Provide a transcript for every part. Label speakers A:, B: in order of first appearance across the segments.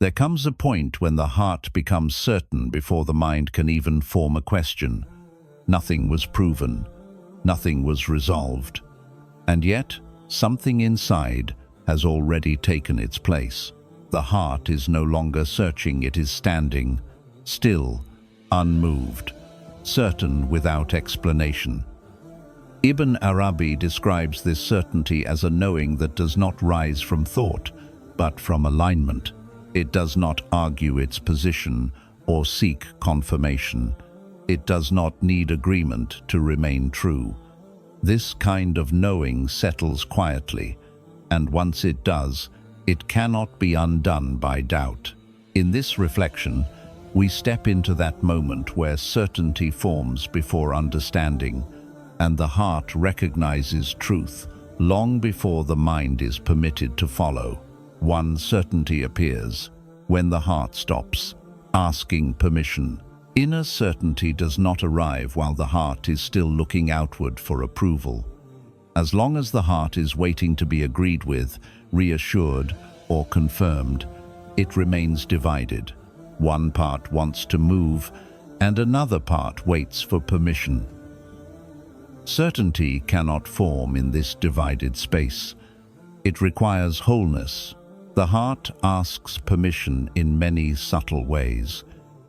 A: There comes a point when the heart becomes certain before the mind can even form a question. Nothing was proven, nothing was resolved, and yet something inside has already taken its place. The heart is no longer searching, it is standing, still, unmoved, certain without explanation. Ibn Arabi describes this certainty as a knowing that does not rise from thought, but from alignment. It does not argue its position or seek confirmation. It does not need agreement to remain true. This kind of knowing settles quietly, and once it does, it cannot be undone by doubt. In this reflection, we step into that moment where certainty forms before understanding, and the heart recognizes truth long before the mind is permitted to follow. One certainty appears when the heart stops asking permission. Inner certainty does not arrive while the heart is still looking outward for approval. As long as the heart is waiting to be agreed with, reassured, or confirmed, it remains divided. One part wants to move, and another part waits for permission. Certainty cannot form in this divided space. It requires wholeness. The heart asks permission in many subtle ways.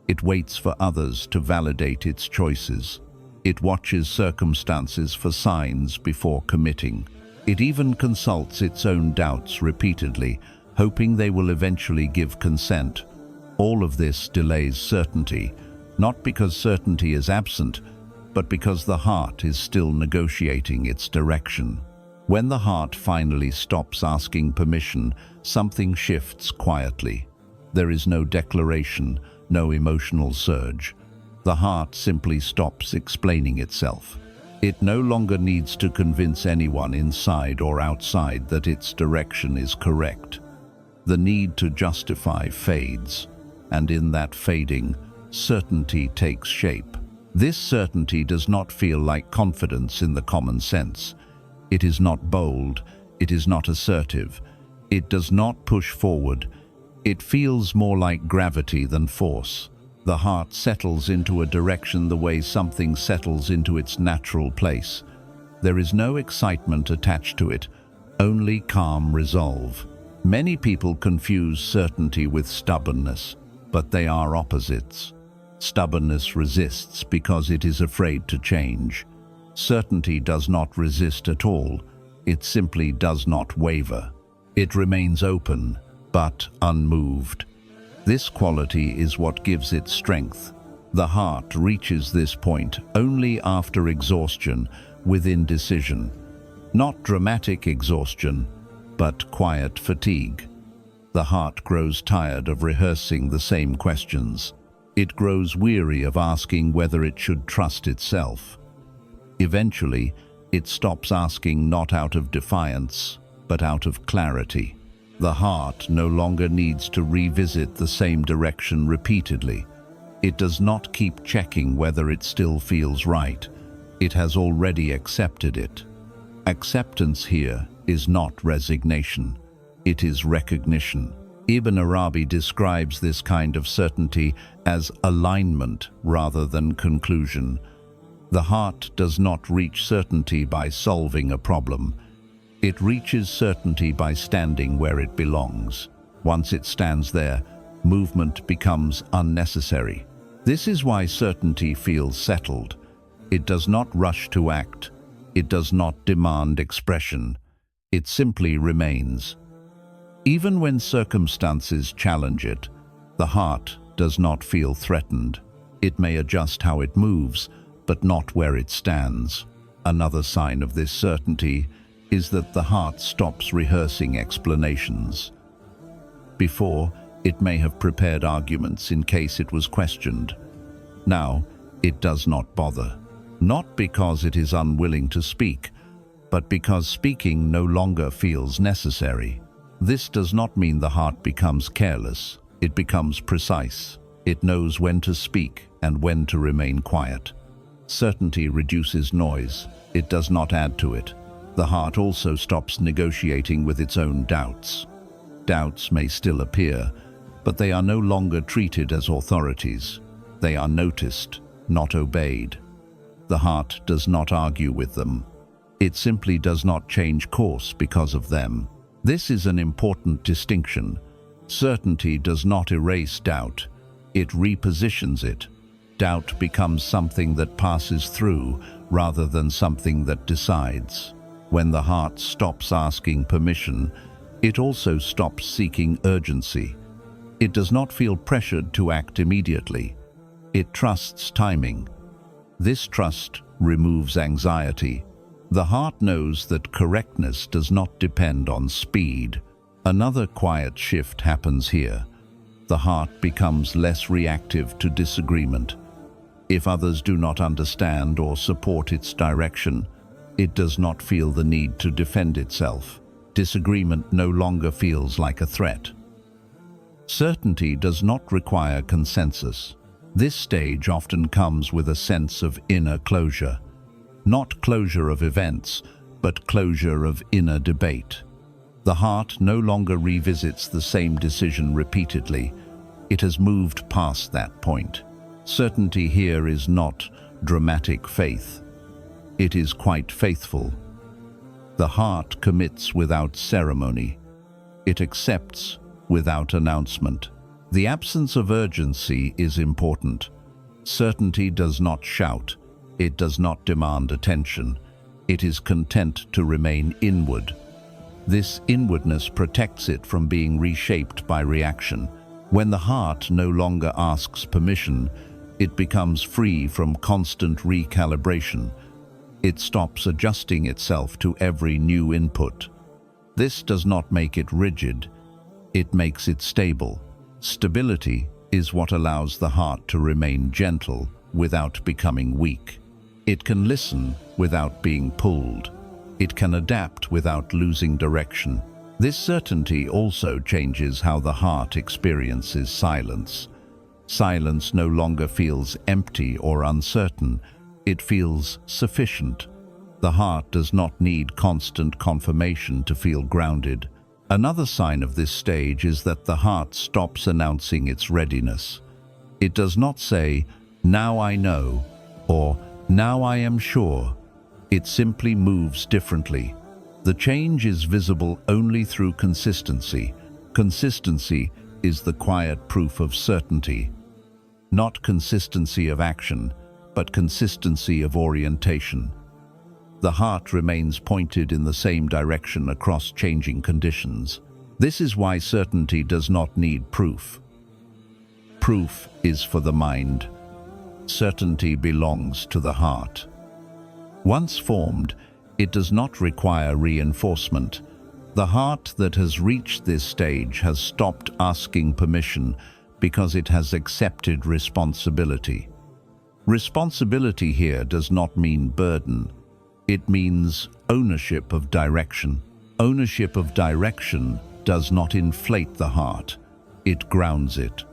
A: It waits for others to validate its choices. It watches circumstances for signs before committing. It even consults its own doubts repeatedly, hoping they will eventually give consent. All of this delays certainty, not because certainty is absent, but because the heart is still negotiating its direction. When the heart finally stops asking permission, something shifts quietly. There is no declaration, no emotional surge. The heart simply stops explaining itself. It no longer needs to convince anyone inside or outside that its direction is correct. The need to justify fades, and in that fading, certainty takes shape. This certainty does not feel like confidence in the common sense. It is not bold, it is not assertive, it does not push forward. It feels more like gravity than force. The heart settles into a direction the way something settles into its natural place. There is no excitement attached to it, only calm resolve. Many people confuse certainty with stubbornness, but they are opposites. Stubbornness resists because it is afraid to change. Certainty does not resist at all. It simply does not waver. It remains open, but unmoved. This quality is what gives it strength. The heart reaches this point only after exhaustion, with indecision. Not dramatic exhaustion, but quiet fatigue. The heart grows tired of rehearsing the same questions. It grows weary of asking whether it should trust itself. Eventually, it stops asking not out of defiance, but out of clarity. The heart no longer needs to revisit the same direction repeatedly. It does not keep checking whether it still feels right. It has already accepted it. Acceptance here is not resignation. It is recognition. Ibn Arabi describes this kind of certainty as alignment rather than conclusion. The heart does not reach certainty by solving a problem. It reaches certainty by standing where it belongs. Once it stands there, movement becomes unnecessary. This is why certainty feels settled. It does not rush to act. It does not demand expression. It simply remains. Even when circumstances challenge it, the heart does not feel threatened. It may adjust how it moves, but not where it stands. Another sign of this certainty is that the heart stops rehearsing explanations. Before, it may have prepared arguments in case it was questioned. Now, it does not bother. Not because it is unwilling to speak, but because speaking no longer feels necessary. This does not mean the heart becomes careless. It becomes precise. It knows when to speak and when to remain quiet. Certainty reduces noise. It does not add to it. The heart also stops negotiating with its own doubts. Doubts may still appear, but they are no longer treated as authorities. They are noticed, not obeyed. The heart does not argue with them. It simply does not change course because of them. This is an important distinction. Certainty does not erase doubt. It repositions it. Doubt becomes something that passes through rather than something that decides. When the heart stops asking permission, it also stops seeking urgency. It does not feel pressured to act immediately. It trusts timing. This trust removes anxiety. The heart knows that correctness does not depend on speed. Another quiet shift happens here. The heart becomes less reactive to disagreement. If others do not understand or support its direction, it does not feel the need to defend itself. Disagreement no longer feels like a threat. Certainty does not require consensus. This stage often comes with a sense of inner closure. Not closure of events, but closure of inner debate. The heart no longer revisits the same decision repeatedly. It has moved past that point. Certainty here is not dramatic faith. It is quite faithful. The heart commits without ceremony. It accepts without announcement. The absence of urgency is important. Certainty does not shout. It does not demand attention. It is content to remain inward. This inwardness protects it from being reshaped by reaction. When the heart no longer asks permission, it becomes free from constant recalibration. It stops adjusting itself to every new input. This does not make it rigid. It makes it stable. Stability is what allows the heart to remain gentle without becoming weak. It can listen without being pulled. It can adapt without losing direction. This certainty also changes how the heart experiences silence. Silence no longer feels empty or uncertain. It feels sufficient. The heart does not need constant confirmation to feel grounded. Another sign of this stage is that the heart stops announcing its readiness. It does not say, "Now I know," or "Now I am sure." It simply moves differently. The change is visible only through consistency. Consistency is the quiet proof of certainty. Not consistency of action, but consistency of orientation. The heart remains pointed in the same direction across changing conditions. This is why certainty does not need proof. Proof is for the mind. Certainty belongs to the heart. Once formed, it does not require reinforcement. The heart that has reached this stage has stopped asking permission because it has accepted responsibility. Responsibility here does not mean burden. It means ownership of direction. Ownership of direction does not inflate the heart. It grounds it.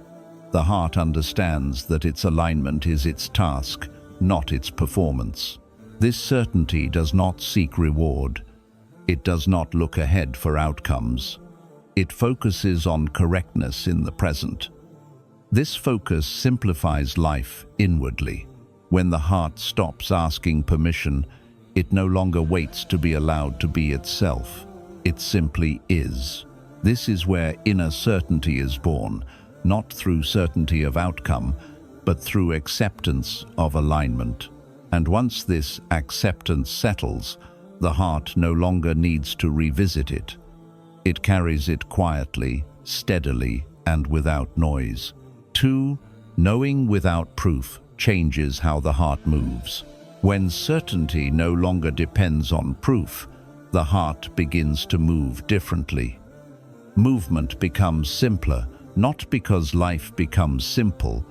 A: The heart understands that its alignment is its task, not its performance. This certainty does not seek reward. It does not look ahead for outcomes. It focuses on correctness in the present. This focus simplifies life inwardly. When the heart stops asking permission, it no longer waits to be allowed to be itself. It simply is. This is where inner certainty is born, not through certainty of outcome, but through acceptance of alignment. And once this acceptance settles, the heart no longer needs to revisit it. It carries it quietly, steadily, and without noise. 2. Knowing without proof changes how the heart moves. When certainty no longer depends on proof, the heart begins to move differently. Movement becomes simpler, not because life becomes simple,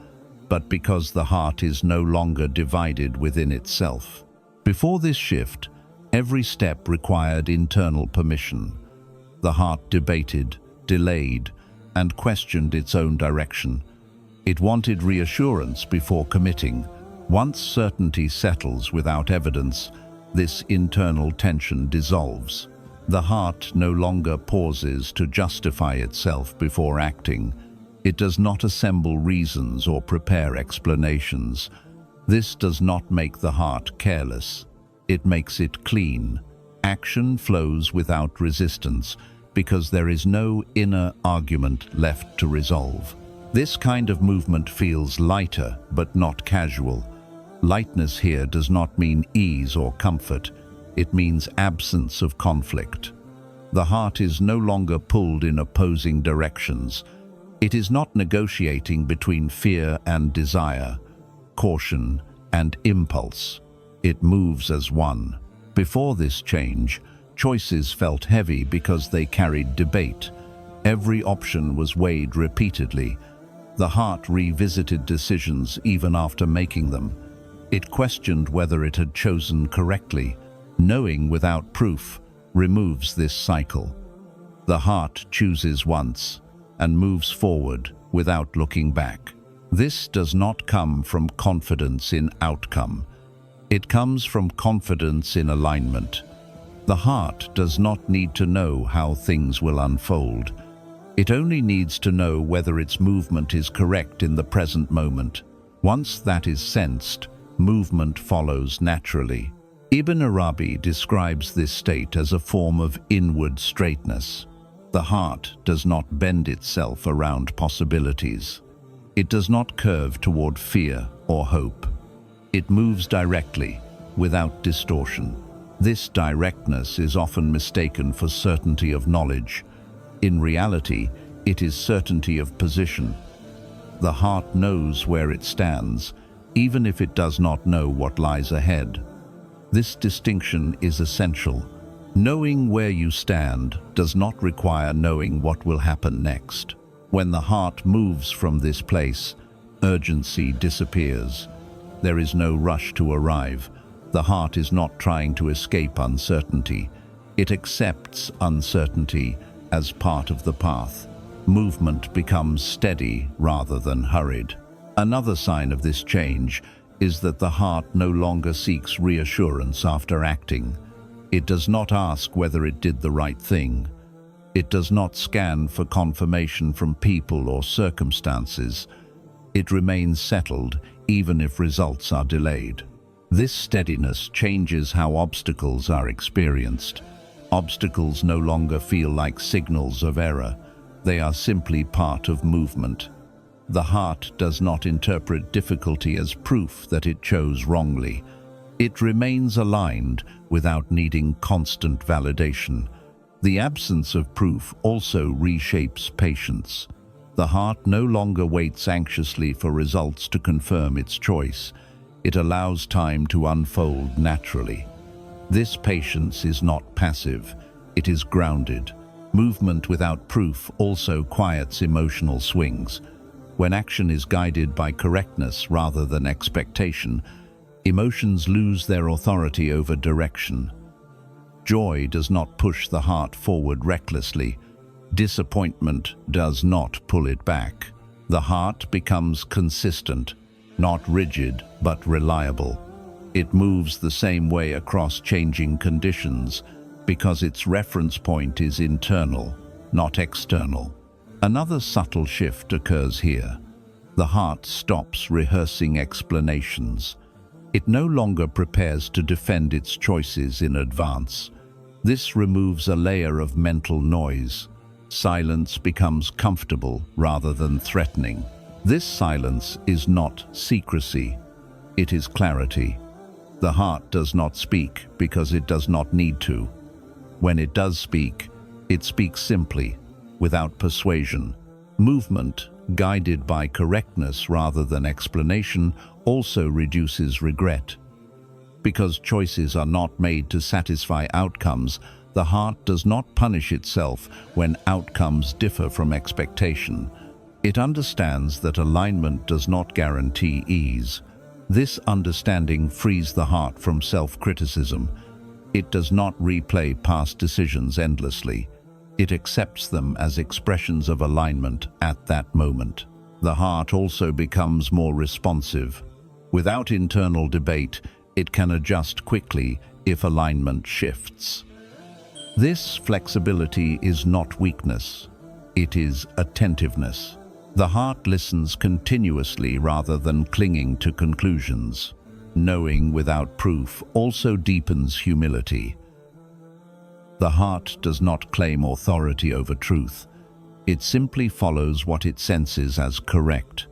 A: but because the heart is no longer divided within itself. Before this shift, every step required internal permission. The heart debated, delayed, and questioned its own direction. It wanted reassurance before committing. Once certainty settles without evidence, this internal tension dissolves. The heart no longer pauses to justify itself before acting. It does not assemble reasons or prepare explanations. This does not make the heart careless. It makes it clean. Action flows without resistance because there is no inner argument left to resolve. This kind of movement feels lighter but not casual. Lightness here does not mean ease or comfort. It means absence of conflict. The heart is no longer pulled in opposing directions. It is not negotiating between fear and desire, caution and impulse. It moves as one. Before this change, choices felt heavy because they carried debate. Every option was weighed repeatedly. The heart revisited decisions even after making them. It questioned whether it had chosen correctly. Knowing without proof removes this cycle. The heart chooses once and moves forward without looking back. This does not come from confidence in outcome. It comes from confidence in alignment. The heart does not need to know how things will unfold. It only needs to know whether its movement is correct in the present moment. Once that is sensed, movement follows naturally. Ibn Arabi describes this state as a form of inward straightness. The heart does not bend itself around possibilities. It does not curve toward fear or hope. It moves directly, without distortion. This directness is often mistaken for certainty of knowledge. In reality, it is certainty of position. The heart knows where it stands, even if it does not know what lies ahead. This distinction is essential. Knowing where you stand does not require knowing what will happen next. When the heart moves from this place, urgency disappears. There is no rush to arrive. The heart is not trying to escape uncertainty. It accepts uncertainty as part of the path. Movement becomes steady rather than hurried. Another sign of this change is that the heart no longer seeks reassurance after acting. It does not ask whether it did the right thing. It does not scan for confirmation from people or circumstances. It remains settled even if results are delayed. This steadiness changes how obstacles are experienced. Obstacles no longer feel like signals of error. They are simply part of movement. The heart does not interpret difficulty as proof that it chose wrongly. It remains aligned without needing constant validation. The absence of proof also reshapes patience. The heart no longer waits anxiously for results to confirm its choice. It allows time to unfold naturally. This patience is not passive, it is grounded. Movement without proof also quiets emotional swings. When action is guided by correctness rather than expectation, emotions lose their authority over direction. Joy does not push the heart forward recklessly. Disappointment does not pull it back. The heart becomes consistent, not rigid but reliable. It moves the same way across changing conditions because its reference point is internal, not external. Another subtle shift occurs here. The heart stops rehearsing explanations. It no longer prepares to defend its choices in advance. This removes a layer of mental noise. Silence becomes comfortable rather than threatening. This silence is not secrecy, it is clarity. The heart does not speak because it does not need to. When it does speak, it speaks simply, without persuasion. Movement, guided by correctness rather than explanation, also reduces regret. Because choices are not made to satisfy outcomes, the heart does not punish itself when outcomes differ from expectation. It understands that alignment does not guarantee ease. This understanding frees the heart from self-criticism. It does not replay past decisions endlessly. It accepts them as expressions of alignment at that moment. The heart also becomes more responsive. Without internal debate, it can adjust quickly if alignment shifts. This flexibility is not weakness, it is attentiveness. The heart listens continuously rather than clinging to conclusions. Knowing without proof also deepens humility. The heart does not claim authority over truth. It simply follows what it senses as correct.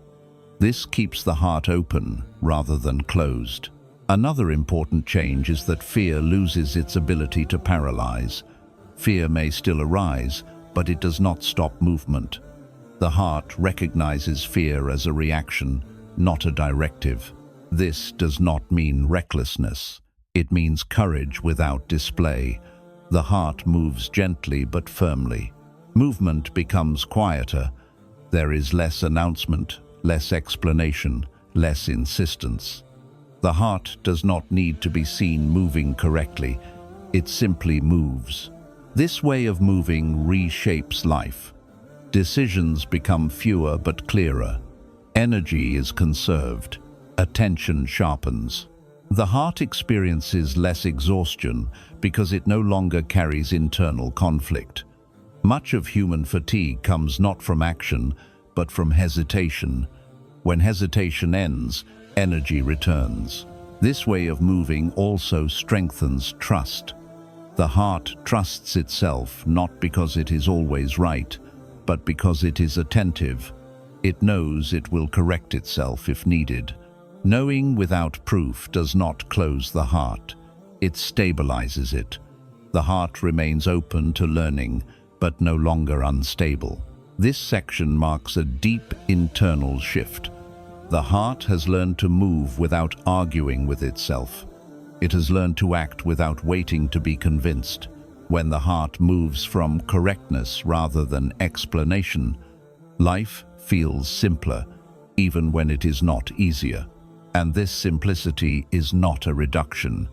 A: This keeps the heart open rather than closed. Another important change is that fear loses its ability to paralyze. Fear may still arise, but it does not stop movement. The heart recognizes fear as a reaction, not a directive. This does not mean recklessness. It means courage without display. The heart moves gently but firmly. Movement becomes quieter. There is less announcement, less explanation, less insistence. The heart does not need to be seen moving correctly. It simply moves. This way of moving reshapes life. Decisions become fewer but clearer. Energy is conserved. Attention sharpens. The heart experiences less exhaustion because it no longer carries internal conflict. Much of human fatigue comes not from action, but from hesitation. When hesitation ends, energy returns. This way of moving also strengthens trust. The heart trusts itself not because it is always right, but because it is attentive. It knows it will correct itself if needed. Knowing without proof does not close the heart. It stabilizes it. The heart remains open to learning, but no longer unstable. This section marks a deep internal shift. The heart has learned to move without arguing with itself. It has learned to act without waiting to be convinced. When the heart moves from correctness rather than explanation, life feels simpler, even when it is not easier. And this simplicity is not a reduction.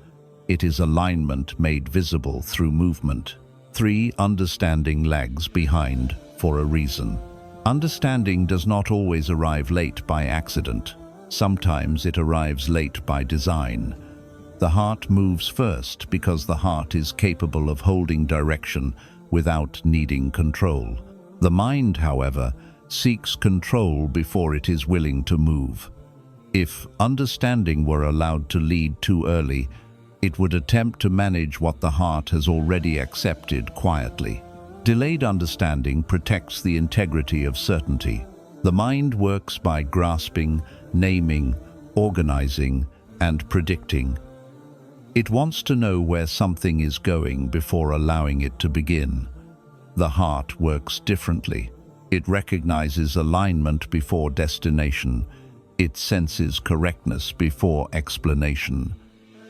A: It is alignment made visible through movement. 3. Understanding lags behind for a reason. Understanding does not always arrive late by accident. Sometimes it arrives late by design. The heart moves first because the heart is capable of holding direction without needing control. The mind, however, seeks control before it is willing to move. If understanding were allowed to lead too early, it would attempt to manage what the heart has already accepted quietly. Delayed understanding protects the integrity of certainty. The mind works by grasping, naming, organizing, and predicting. It wants to know where something is going before allowing it to begin. The heart works differently. It recognizes alignment before destination. It senses correctness before explanation.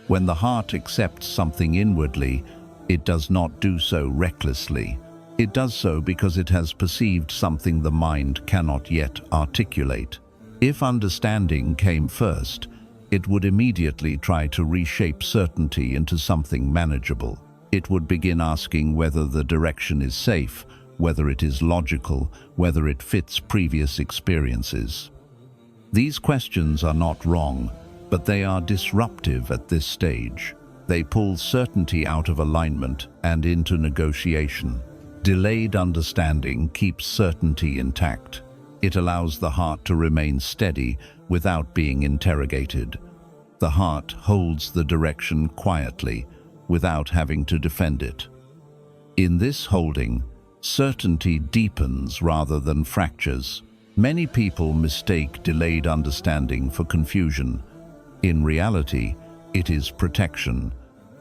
A: When the heart accepts something inwardly, it does not do so recklessly. It does so because it has perceived something the mind cannot yet articulate. If understanding came first, it would immediately try to reshape certainty into something manageable. It would begin asking whether the direction is safe, whether it is logical, whether it fits previous experiences. These questions are not wrong, but they are disruptive at this stage. They pull certainty out of alignment and into negotiation. Delayed understanding keeps certainty intact. It allows the heart to remain steady without being interrogated. The heart holds the direction quietly without having to defend it. In this holding, certainty deepens rather than fractures. Many people mistake delayed understanding for confusion. In reality, it is protection.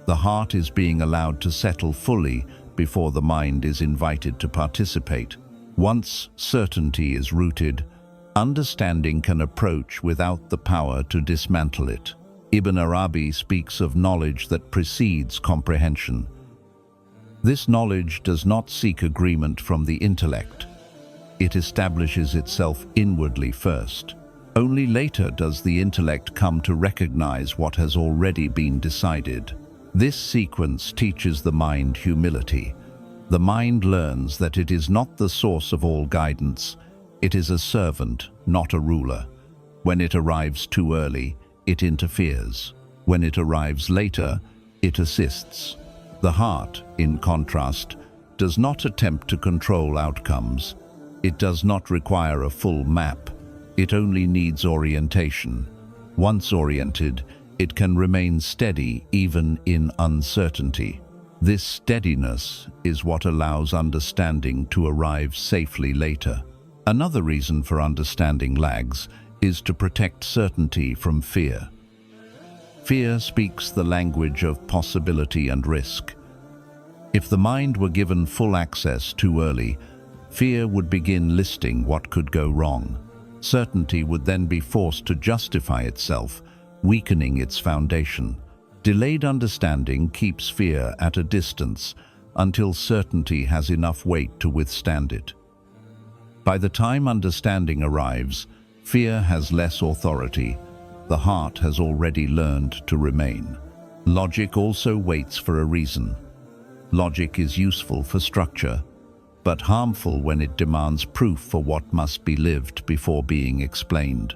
A: The heart is being allowed to settle fully before the mind is invited to participate. Once certainty is rooted, understanding can approach without the power to dismantle it. Ibn Arabi speaks of knowledge that precedes comprehension. This knowledge does not seek agreement from the intellect. It establishes itself inwardly first. Only later does the intellect come to recognize what has already been decided. This sequence teaches the mind humility. The mind learns that it is not the source of all guidance. It is a servant, not a ruler. When it arrives too early, it interferes. When it arrives later, it assists. The heart, in contrast, does not attempt to control outcomes. It does not require a full map. It only needs orientation. Once oriented, it can remain steady even in uncertainty. This steadiness is what allows understanding to arrive safely later. Another reason for understanding lags is to protect certainty from fear. Fear speaks the language of possibility and risk. If the mind were given full access too early, fear would begin listing what could go wrong. Certainty would then be forced to justify itself, weakening its foundation. Delayed understanding keeps fear at a distance until certainty has enough weight to withstand it. By the time understanding arrives, fear has less authority. The heart has already learned to remain. Logic also waits for a reason. Logic is useful for structure, but harmful when it demands proof for what must be lived before being explained.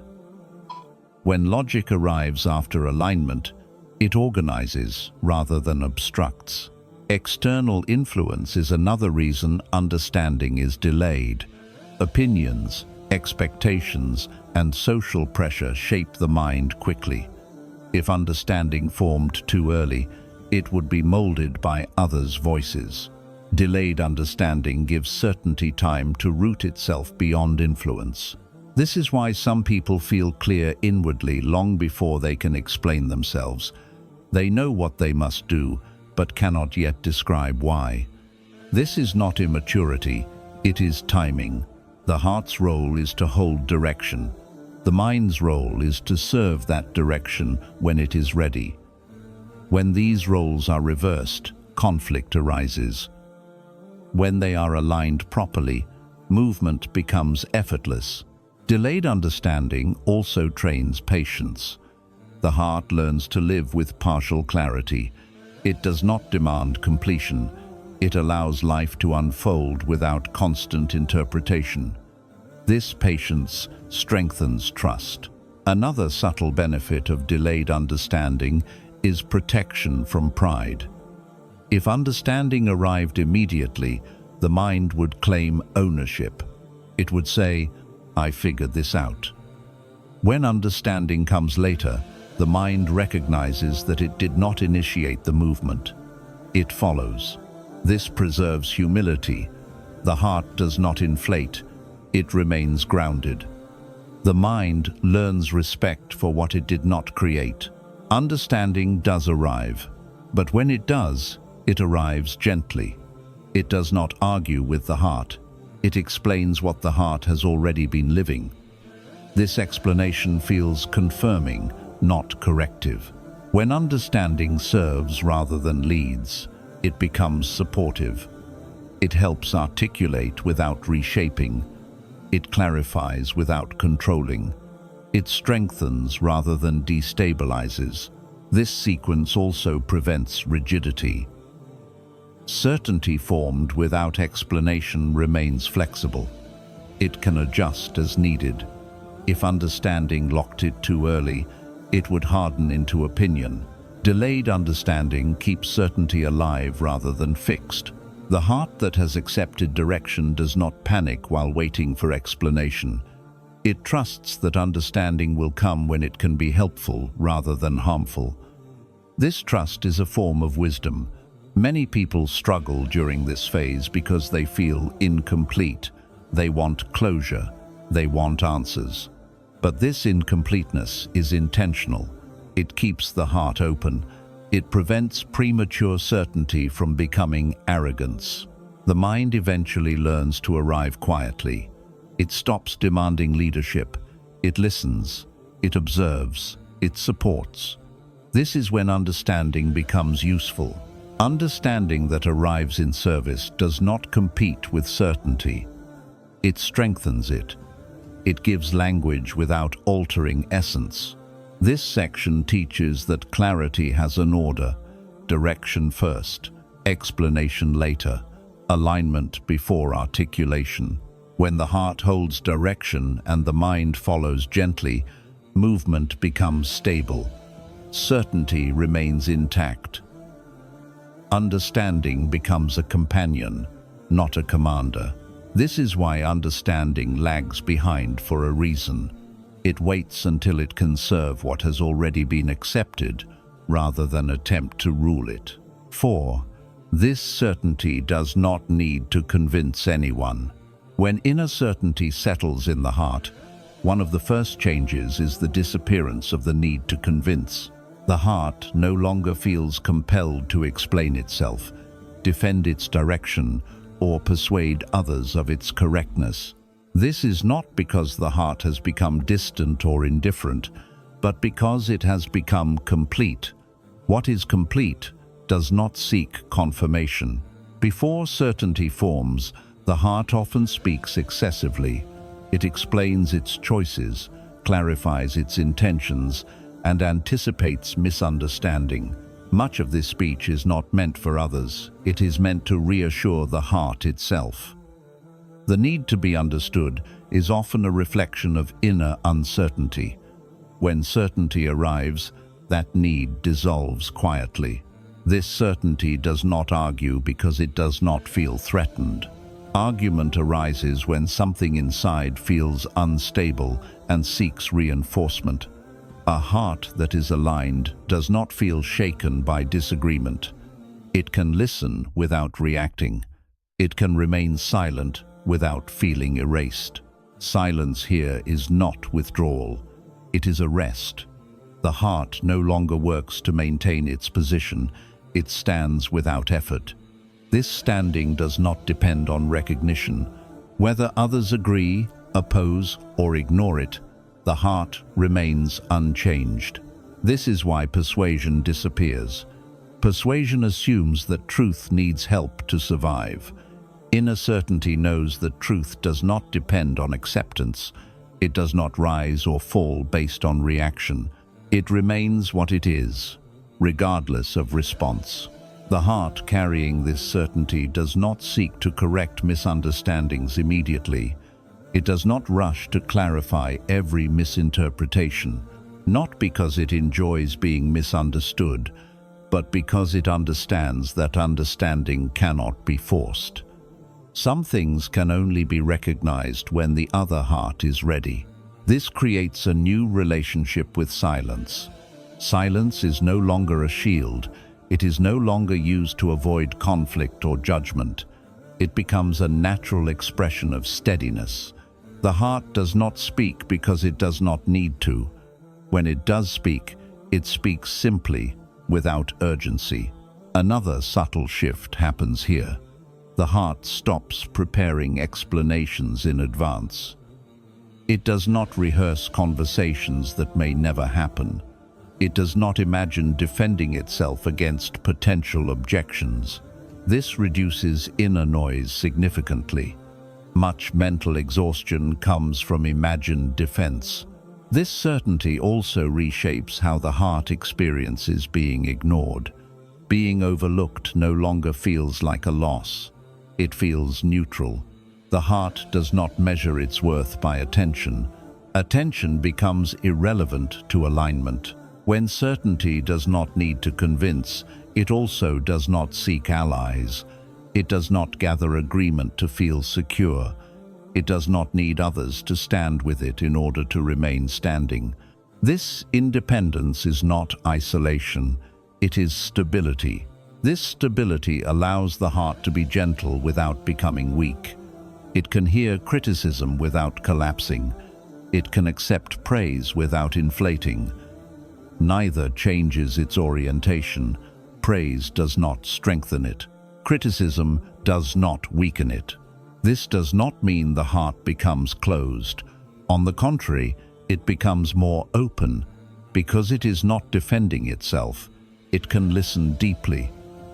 A: When logic arrives after alignment, it organizes rather than obstructs. External influence is another reason understanding is delayed. Opinions, expectations, and social pressure shape the mind quickly. If understanding formed too early, it would be molded by others' voices. Delayed understanding gives certainty time to root itself beyond influence. This is why some people feel clear inwardly long before they can explain themselves. They know what they must do, but cannot yet describe why. This is not immaturity, it is timing. The heart's role is to hold direction. The mind's role is to serve that direction when it is ready. When these roles are reversed, conflict arises. When they are aligned properly, movement becomes effortless. Delayed understanding also trains patience. The heart learns to live with partial clarity. It does not demand completion. It allows life to unfold without constant interpretation. This patience strengthens trust. Another subtle benefit of delayed understanding is protection from pride. If understanding arrived immediately, the mind would claim ownership. It would say, "I figured this out." When understanding comes later, the mind recognizes that it did not initiate the movement. It follows. This preserves humility. The heart does not inflate. It remains grounded. The mind learns respect for what it did not create. Understanding does arrive, but when it does, it arrives gently. It does not argue with the heart. It explains what the heart has already been living. This explanation feels confirming, not corrective. When understanding serves rather than leads, it becomes supportive. It helps articulate without reshaping. It clarifies without controlling. It strengthens rather than destabilizes. This sequence also prevents rigidity. Certainty formed without explanation remains flexible. It can adjust as needed. If understanding locked it too early, it would harden into opinion. Delayed understanding keeps certainty alive rather than fixed. The heart that has accepted direction does not panic while waiting for explanation. It trusts that understanding will come when it can be helpful rather than harmful. This trust is a form of wisdom. Many people struggle during this phase because they feel incomplete. They want closure. They want answers. But this incompleteness is intentional. It keeps the heart open. It prevents premature certainty from becoming arrogance. The mind eventually learns to arrive quietly. It stops demanding leadership. It listens. It observes. It supports. This is when understanding becomes useful. Understanding that arrives in service does not compete with certainty. It strengthens it. It gives language without altering essence. This section teaches that clarity has an order: direction first, explanation later, alignment before articulation. When the heart holds direction and the mind follows gently, movement becomes stable. Certainty remains intact. Understanding becomes a companion, not a commander. This is why understanding lags behind for a reason. It waits until it can serve what has already been accepted, rather than attempt to rule it. 4. This certainty does not need to convince anyone. When inner certainty settles in the heart, one of the first changes is the disappearance of the need to convince. The heart no longer feels compelled to explain itself, defend its direction, or persuade others of its correctness. This is not because the heart has become distant or indifferent, but because it has become complete. What is complete does not seek confirmation. Before certainty forms, the heart often speaks excessively. It explains its choices, clarifies its intentions, and anticipates misunderstanding. Much of this speech is not meant for others. It is meant to reassure the heart itself. The need to be understood is often a reflection of inner uncertainty. When certainty arrives, that need dissolves quietly. This certainty does not argue because it does not feel threatened. Argument arises when something inside feels unstable and seeks reinforcement. A heart that is aligned does not feel shaken by disagreement. It can listen without reacting. It can remain silent without feeling erased. Silence here is not withdrawal. It is a rest. The heart no longer works to maintain its position. It stands without effort. This standing does not depend on recognition. Whether others agree, oppose, or ignore it, the heart remains unchanged. This is why persuasion disappears. Persuasion assumes that truth needs help to survive. Inner certainty knows that truth does not depend on acceptance. It does not rise or fall based on reaction. It remains what it is, regardless of response. The heart carrying this certainty does not seek to correct misunderstandings immediately. It does not rush to clarify every misinterpretation, not because it enjoys being misunderstood, but because it understands that understanding cannot be forced. Some things can only be recognized when the other heart is ready. This creates a new relationship with silence. Silence is no longer a shield. It is no longer used to avoid conflict or judgment. It becomes a natural expression of steadiness. The heart does not speak because it does not need to. When it does speak, it speaks simply, without urgency. Another subtle shift happens here. The heart stops preparing explanations in advance. It does not rehearse conversations that may never happen. It does not imagine defending itself against potential objections. This reduces inner noise significantly. Much mental exhaustion comes from imagined defense. This certainty also reshapes how the heart experiences being ignored. Being overlooked no longer feels like a loss. It feels neutral. The heart does not measure its worth by attention. Attention becomes irrelevant to alignment. When certainty does not need to convince, it also does not seek allies. It does not gather agreement to feel secure. It does not need others to stand with it in order to remain standing. This independence is not isolation. It is stability. This stability allows the heart to be gentle without becoming weak. It can hear criticism without collapsing. It can accept praise without inflating. Neither changes its orientation. Praise does not strengthen it. Criticism does not weaken it. This does not mean the heart becomes closed. On the contrary, it becomes more open. Because it is not defending itself, it can listen deeply.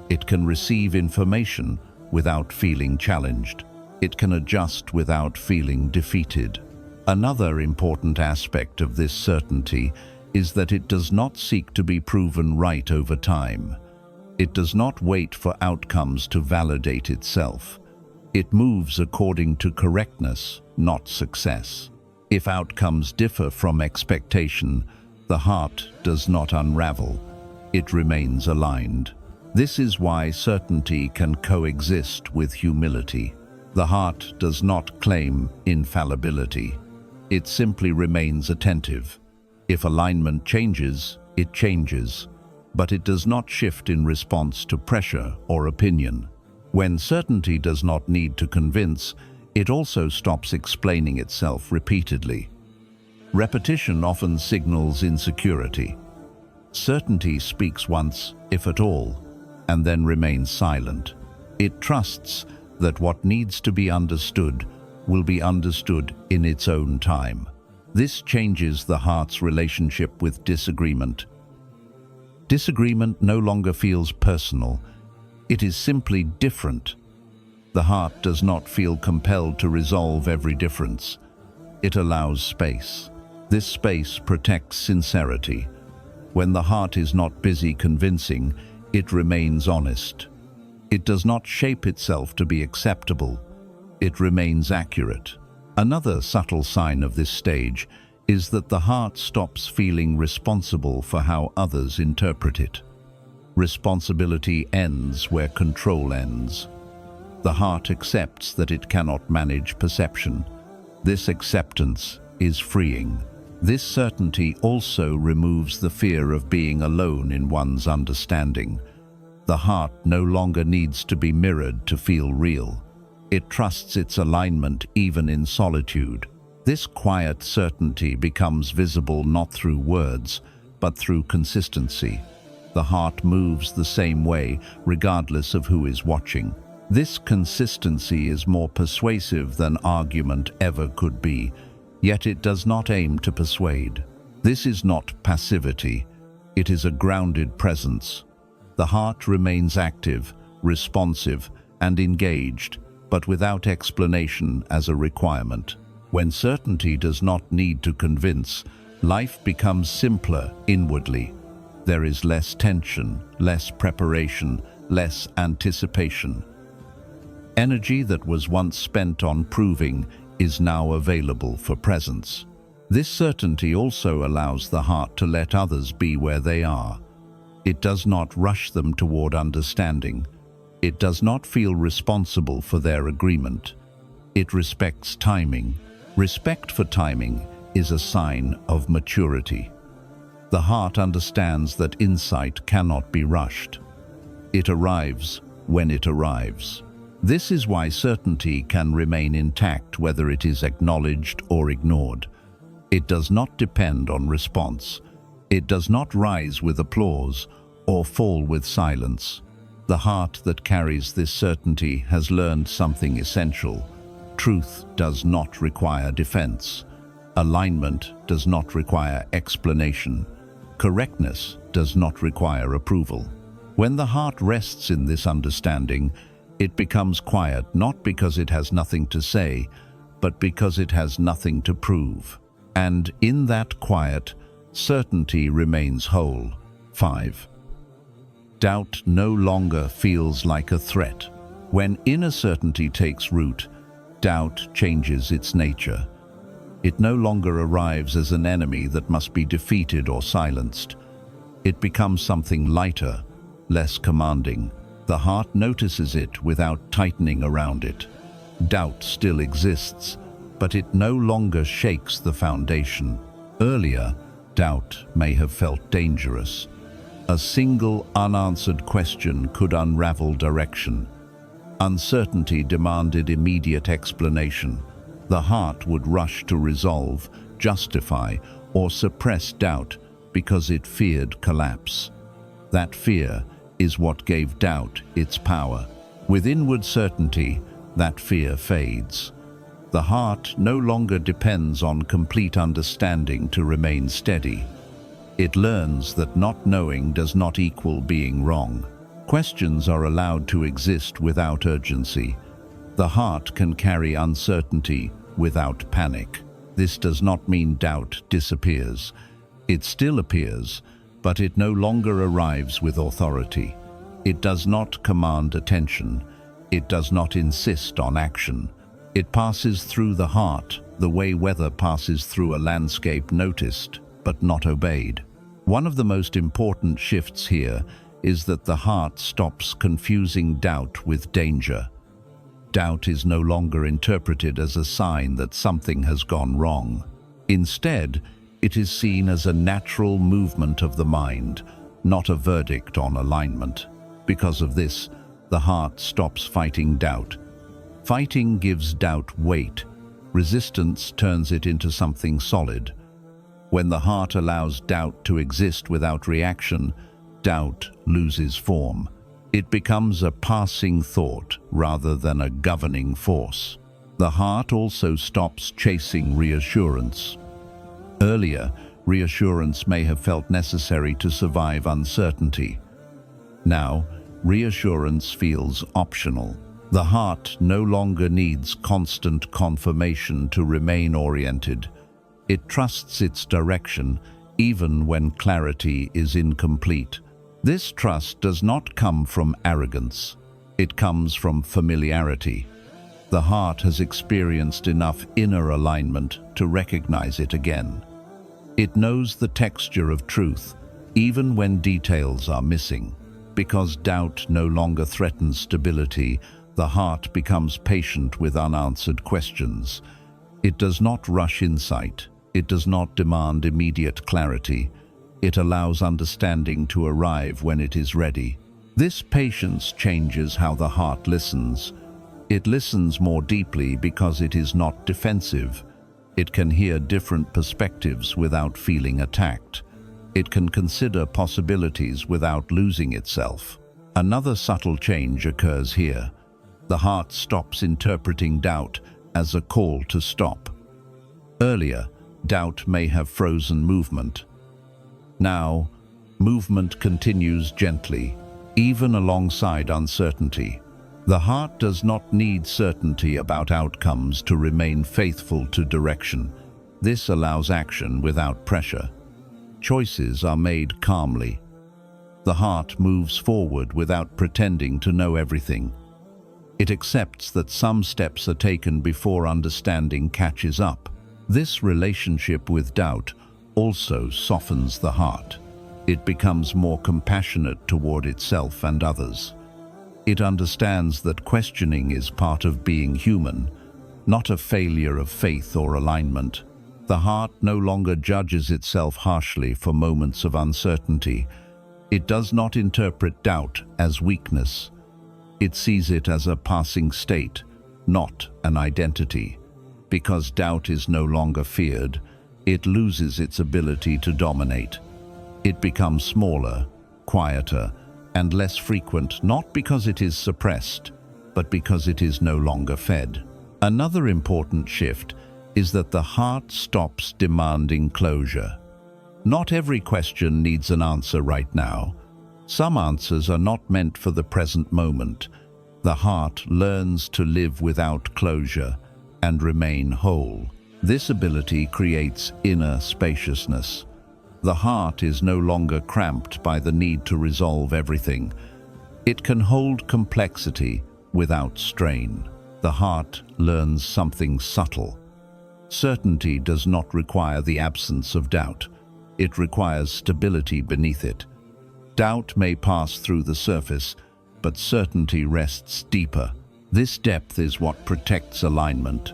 A: It can receive information without feeling challenged. It can adjust without feeling defeated. Another important aspect of this certainty is that it does not seek to be proven right over time. It does not wait for outcomes to validate itself. It moves according to correctness, not success. If outcomes differ from expectation, the heart does not unravel. It remains aligned. This is why certainty can coexist with humility. The heart does not claim infallibility. It simply remains attentive. If alignment changes, it changes, but it does not shift in response to pressure or opinion. When certainty does not need to convince, it also stops explaining itself repeatedly. Repetition often signals insecurity. Certainty speaks once, if at all, and then remains silent. It trusts that what needs to be understood will be understood in its own time. This changes the heart's relationship with disagreement. Disagreement no longer feels personal. It is simply different. The heart does not feel compelled to resolve every difference. It allows space. This space protects sincerity. When the heart is not busy convincing, it remains honest. It does not shape itself to be acceptable. It remains accurate. Another subtle sign of this stage is that the heart stops feeling responsible for how others interpret it. Responsibility ends where control ends. The heart accepts that it cannot manage perception. This acceptance is freeing. This certainty also removes the fear of being alone in one's understanding. The heart no longer needs to be mirrored to feel real. It trusts its alignment even in solitude. This quiet certainty becomes visible not through words, but through consistency. The heart moves the same way, regardless of who is watching. This consistency is more persuasive than argument ever could be, yet it does not aim to persuade. This is not passivity. It is a grounded presence. The heart remains active, responsive, and engaged, but without explanation as a requirement. When certainty does not need to convince, life becomes simpler inwardly. There is less tension, less preparation, less anticipation. Energy that was once spent on proving is now available for presence. This certainty also allows the heart to let others be where they are. It does not rush them toward understanding. It does not feel responsible for their agreement. It respects timing. Respect for timing is a sign of maturity. The heart understands that insight cannot be rushed. It arrives when it arrives. This is why certainty can remain intact whether it is acknowledged or ignored. It does not depend on response. It does not rise with applause or fall with silence. The heart that carries this certainty has learned something essential. Truth does not require defense. Alignment does not require explanation. Correctness does not require approval. When the heart rests in this understanding, it becomes quiet not because it has nothing to say, but because it has nothing to prove. And in that quiet, certainty remains whole. 5. Doubt no longer feels like a threat. When inner certainty takes root, doubt changes its nature. It no longer arrives as an enemy that must be defeated or silenced. It becomes something lighter, less commanding. The heart notices it without tightening around it. Doubt still exists, but it no longer shakes the foundation. Earlier, doubt may have felt dangerous. A single unanswered question could unravel direction. Uncertainty demanded immediate explanation. The heart would rush to resolve, justify, or suppress doubt because it feared collapse. That fear is what gave doubt its power. With inward certainty, that fear fades. The heart no longer depends on complete understanding to remain steady. It learns that not knowing does not equal being wrong. Questions are allowed to exist without urgency. The heart can carry uncertainty without panic. This does not mean doubt disappears. It still appears, but it no longer arrives with authority. It does not command attention. It does not insist on action. It passes through the heart the way weather passes through a landscape noticed but not obeyed. One of the most important shifts here is that the heart stops confusing doubt with danger. Doubt is no longer interpreted as a sign that something has gone wrong. Instead, it is seen as a natural movement of the mind, not a verdict on alignment. Because of this, the heart stops fighting doubt. Fighting gives doubt weight. Resistance turns it into something solid. When the heart allows doubt to exist without reaction, doubt loses form. It becomes a passing thought rather than a governing force. The heart also stops chasing reassurance. Earlier, reassurance may have felt necessary to survive uncertainty. Now, reassurance feels optional. The heart no longer needs constant confirmation to remain oriented. It trusts its direction even when clarity is incomplete. This trust does not come from arrogance. It comes from familiarity. The heart has experienced enough inner alignment to recognize it again. It knows the texture of truth, even when details are missing. Because doubt no longer threatens stability, the heart becomes patient with unanswered questions. It does not rush insight. It does not demand immediate clarity. It allows understanding to arrive when it is ready. This patience changes how the heart listens. It listens more deeply because it is not defensive. It can hear different perspectives without feeling attacked. It can consider possibilities without losing itself. Another subtle change occurs here. The heart stops interpreting doubt as a call to stop. Earlier, doubt may have frozen movement. Now, movement continues gently, even alongside uncertainty. The heart does not need certainty about outcomes to remain faithful to direction. This allows action without pressure. Choices are made calmly. The heart moves forward without pretending to know everything. It accepts that some steps are taken before understanding catches up. This relationship with doubt also softens the heart. It becomes more compassionate toward itself and others. It understands that questioning is part of being human, not a failure of faith or alignment. The heart no longer judges itself harshly for moments of uncertainty. It does not interpret doubt as weakness. It sees it as a passing state, not an identity. Because doubt is no longer feared, it loses its ability to dominate. It becomes smaller, quieter, and less frequent, not because it is suppressed, but because it is no longer fed. Another important shift is that the heart stops demanding closure. Not every question needs an answer right now. Some answers are not meant for the present moment. The heart learns to live without closure and remain whole. This ability creates inner spaciousness. The heart is no longer cramped by the need to resolve everything. It can hold complexity without strain. The heart learns something subtle. Certainty does not require the absence of doubt. It requires stability beneath it. Doubt may pass through the surface, but certainty rests deeper. This depth is what protects alignment.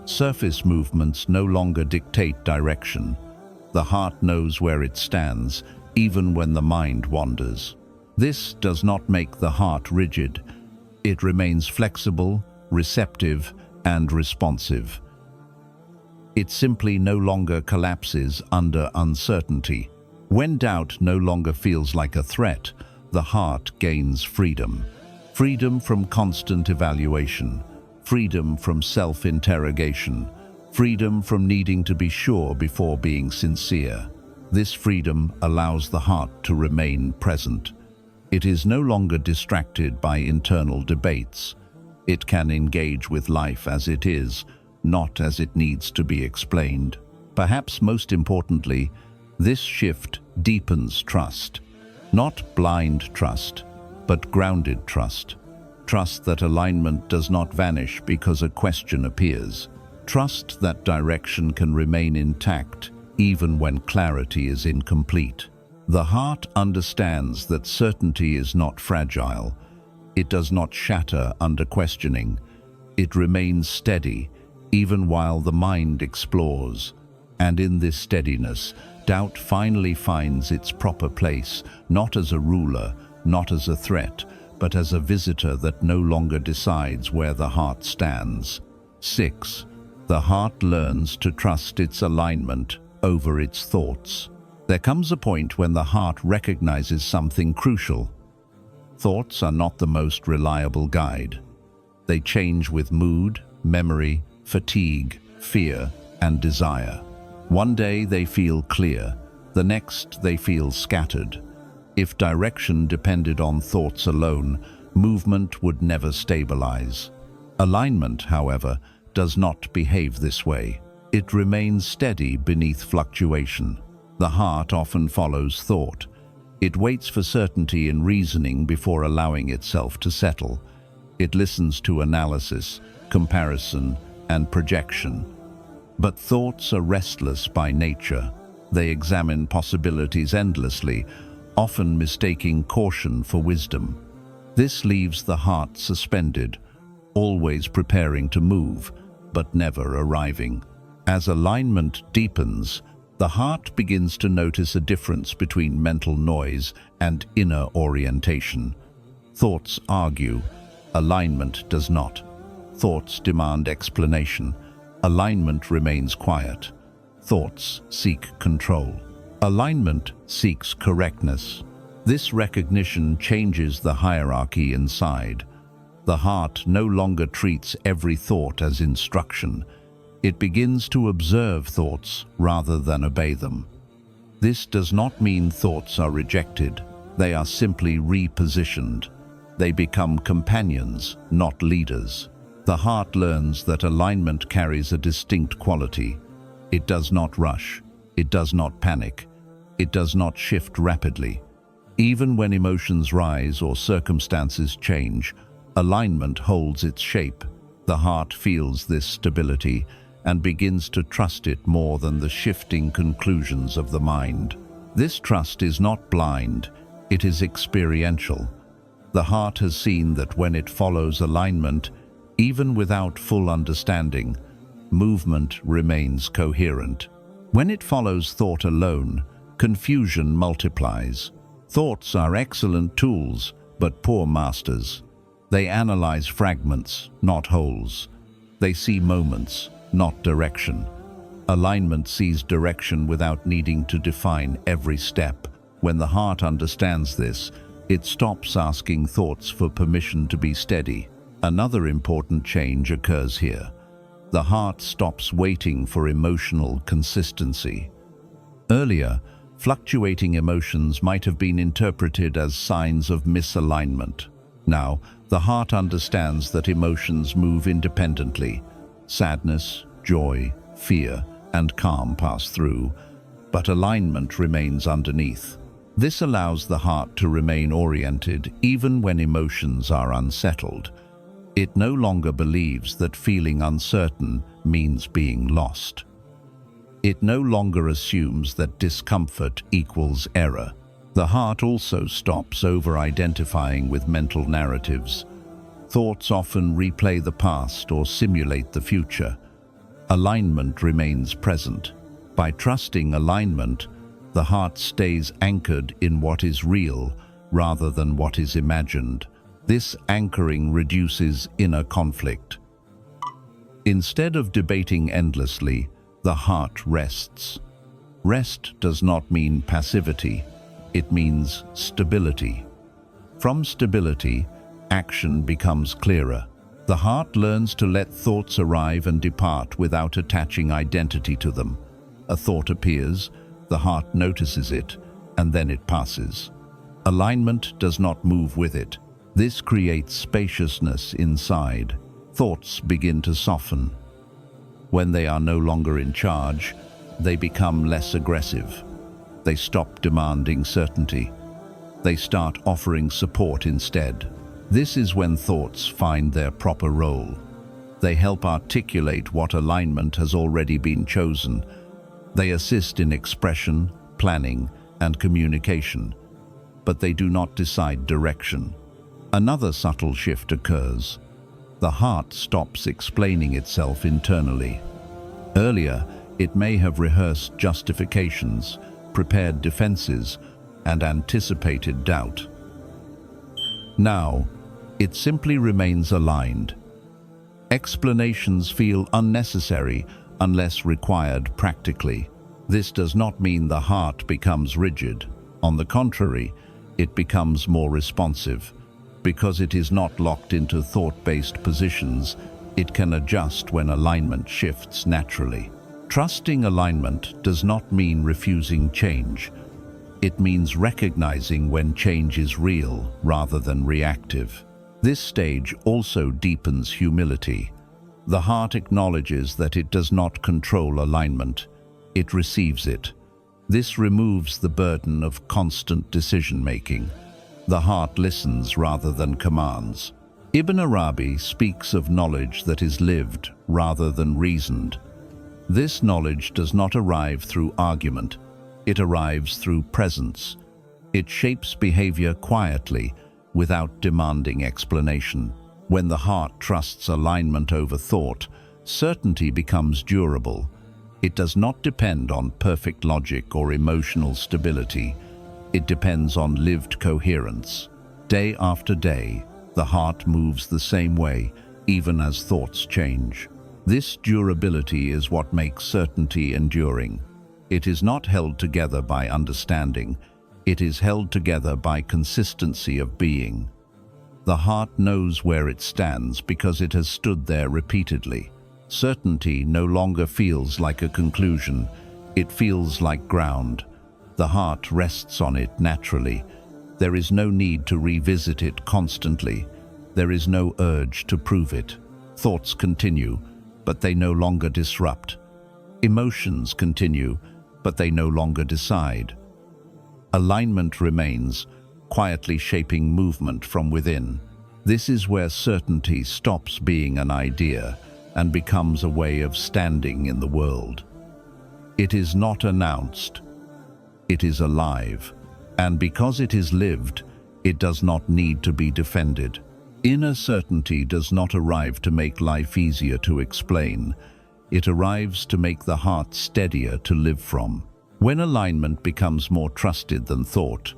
A: Surface movements no longer dictate direction. The heart knows where it stands, even when the mind wanders. This does not make the heart rigid. It remains flexible, receptive, and responsive. It simply no longer collapses under uncertainty. When doubt no longer feels like a threat, the heart gains freedom. Freedom from constant evaluation. Freedom from self-interrogation. Freedom from needing to be sure before being sincere. This freedom allows the heart to remain present. It is no longer distracted by internal debates. It can engage with life as it is, not as it needs to be explained. Perhaps most importantly, this shift deepens trust. Not blind trust, but grounded trust. Trust that alignment does not vanish because a question appears. Trust that direction can remain intact even when clarity is incomplete. The heart understands that certainty is not fragile. It does not shatter under questioning. It remains steady, even while the mind explores. And in this steadiness, doubt finally finds its proper place, not as a ruler, not as a threat, but as a visitor that no longer decides where the heart stands. 6. The heart learns to trust its alignment over its thoughts. There comes a point when the heart recognizes something crucial. Thoughts are not the most reliable guide. They change with mood, memory, fatigue, fear, and desire. One day they feel clear, the next they feel scattered. If direction depended on thoughts alone, movement would never stabilize. Alignment, however, does not behave this way. It remains steady beneath fluctuation. The heart often follows thought. It waits for certainty in reasoning before allowing itself to settle. It listens to analysis, comparison, and projection. But thoughts are restless by nature. They examine possibilities endlessly, often mistaking caution for wisdom. This leaves the heart suspended, always preparing to move, but never arriving. As alignment deepens, the heart begins to notice a difference between mental noise and inner orientation. Thoughts argue, alignment does not. Thoughts demand explanation, alignment remains quiet. Thoughts seek control. Alignment seeks correctness. This recognition changes the hierarchy inside. The heart no longer treats every thought as instruction. It begins to observe thoughts rather than obey them. This does not mean thoughts are rejected. They are simply repositioned. They become companions, not leaders. The heart learns that alignment carries a distinct quality. It does not rush. It does not panic. It does not shift rapidly. Even when emotions rise or circumstances change, alignment holds its shape. The heart feels this stability and begins to trust it more than the shifting conclusions of the mind. This trust is not blind, it is experiential. The heart has seen that when it follows alignment, even without full understanding, movement remains coherent. When it follows thought alone, confusion multiplies. Thoughts are excellent tools, but poor masters. They analyze fragments, not wholes. They see moments, not direction. Alignment sees direction without needing to define every step. When the heart understands this, it stops asking thoughts for permission to be steady. Another important change occurs here. The heart stops waiting for emotional consistency. Earlier, fluctuating emotions might have been interpreted as signs of misalignment. Now, the heart understands that emotions move independently. Sadness, joy, fear, and calm pass through, but alignment remains underneath. This allows the heart to remain oriented even when emotions are unsettled. It no longer believes that feeling uncertain means being lost. It no longer assumes that discomfort equals error. The heart also stops over-identifying with mental narratives. Thoughts often replay the past or simulate the future. Alignment remains present. By trusting alignment, the heart stays anchored in what is real rather than what is imagined. This anchoring reduces inner conflict. Instead of debating endlessly, the heart rests. Rest does not mean passivity, it means stability. From stability, action becomes clearer. The heart learns to let thoughts arrive and depart without attaching identity to them. A thought appears, the heart notices it, and then it passes. Alignment does not move with it. This creates spaciousness inside. Thoughts begin to soften. When they are no longer in charge, they become less aggressive. They stop demanding certainty. They start offering support instead. This is when thoughts find their proper role. They help articulate what alignment has already been chosen. They assist in expression, planning, and communication, but they do not decide direction. Another subtle shift occurs. The heart stops explaining itself internally. Earlier, it may have rehearsed justifications, prepared defenses, and anticipated doubt. Now, it simply remains aligned. Explanations feel unnecessary unless required practically. This does not mean the heart becomes rigid. On the contrary, it becomes more responsive. Because it is not locked into thought-based positions, it can adjust when alignment shifts naturally. Trusting alignment does not mean refusing change. It means recognizing when change is real rather than reactive. This stage also deepens humility. The heart acknowledges that it does not control alignment. It receives it. This removes the burden of constant decision-making. The heart listens rather than commands. Ibn Arabi speaks of knowledge that is lived rather than reasoned. This knowledge does not arrive through argument. It arrives through presence. It shapes behavior quietly, without demanding explanation. When the heart trusts alignment over thought, certainty becomes durable. It does not depend on perfect logic or emotional stability. It depends on lived coherence. Day after day, the heart moves the same way, even as thoughts change. This durability is what makes certainty enduring. It is not held together by understanding. It is held together by consistency of being. The heart knows where it stands because it has stood there repeatedly. Certainty no longer feels like a conclusion. It feels like ground. The heart rests on it naturally. There is no need to revisit it constantly. There is no urge to prove it. Thoughts continue, but they no longer disrupt. Emotions continue, but they no longer decide. Alignment remains, quietly shaping movement from within. This is where certainty stops being an idea and becomes a way of standing in the world. It is not announced. It is alive. And because it is lived, it does not need to be defended. Inner certainty does not arrive to make life easier to explain. It arrives to make the heart steadier to live from. When alignment becomes more trusted than thought,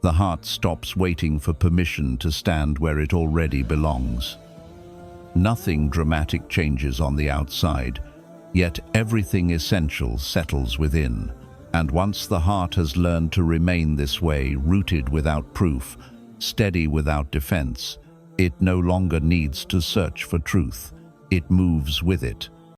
A: the heart stops waiting for permission to stand where it already belongs. Nothing dramatic changes on the outside, yet everything essential settles within. And once the heart has learned to remain this way, rooted without proof, steady without defense, it no longer needs to search for truth. It moves with it.